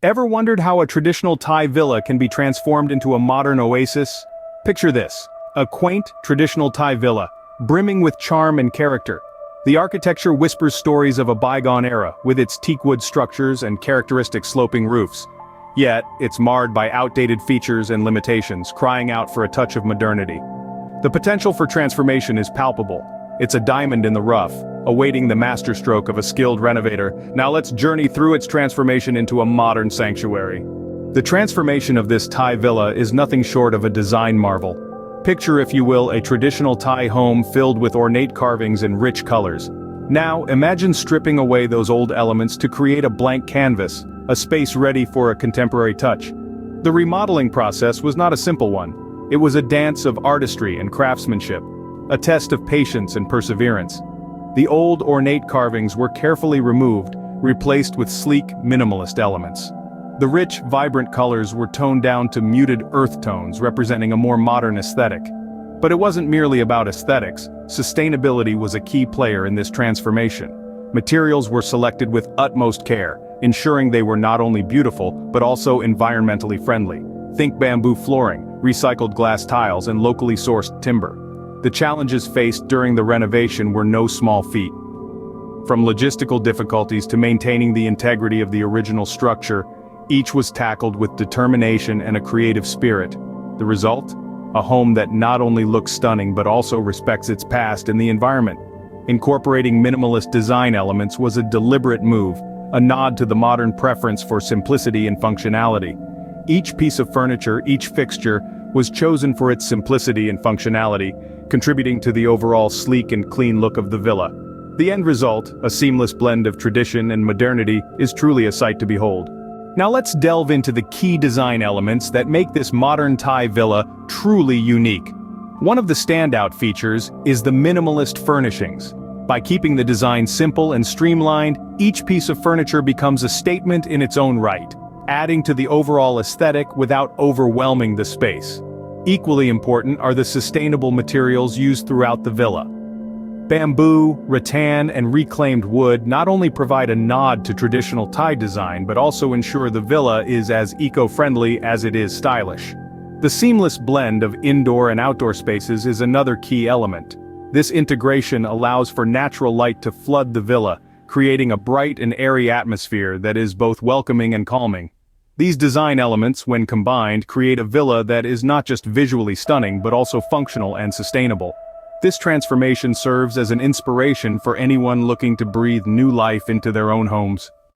Ever wondered how a traditional Thai villa can be transformed into a modern oasis? Picture this, a quaint, traditional Thai villa, brimming with charm and character. The architecture whispers stories of a bygone era, with its teakwood structures and characteristic sloping roofs. Yet, it's marred by outdated features and limitations, crying out for a touch of modernity. The potential for transformation is palpable. It's a diamond in the rough, awaiting the masterstroke of a skilled renovator. Now let's journey through its transformation into a modern sanctuary. The transformation of this Thai villa is nothing short of a design marvel. Picture, if you will, a traditional Thai home filled with ornate carvings and rich colors. Now, imagine stripping away those old elements to create a blank canvas, a space ready for a contemporary touch. The remodeling process was not a simple one. It was a dance of artistry and craftsmanship, a test of patience and perseverance. The old ornate carvings were carefully removed, replaced with sleek, minimalist elements. The rich, vibrant colors were toned down to muted earth tones, representing a more modern aesthetic. But it wasn't merely about aesthetics. Sustainability was a key player in this transformation. Materials were selected with utmost care, ensuring they were not only beautiful, but also environmentally friendly. Think bamboo flooring, recycled glass tiles, and locally sourced timber. The challenges faced during the renovation were no small feat. From logistical difficulties to maintaining the integrity of the original structure, each was tackled with determination and a creative spirit. The result? A home that not only looks stunning but also respects its past and the environment. Incorporating minimalist design elements was a deliberate move, a nod to the modern preference for simplicity and functionality. Each piece of furniture, each fixture, was chosen for its simplicity and functionality, contributing to the overall sleek and clean look of the villa. The end result, a seamless blend of tradition and modernity, is truly a sight to behold. Now let's delve into the key design elements that make this modern Thai villa truly unique. One of the standout features is the minimalist furnishings. By keeping the design simple and streamlined, each piece of furniture becomes a statement in its own right, adding to the overall aesthetic without overwhelming the space. Equally important are the sustainable materials used throughout the villa. Bamboo, rattan, and reclaimed wood not only provide a nod to traditional Thai design but also ensure the villa is as eco-friendly as it is stylish. The seamless blend of indoor and outdoor spaces is another key element. This integration allows for natural light to flood the villa, creating a bright and airy atmosphere that is both welcoming and calming. These design elements, when combined, create a villa that is not just visually stunning but also functional and sustainable. This transformation serves as an inspiration for anyone looking to breathe new life into their own homes.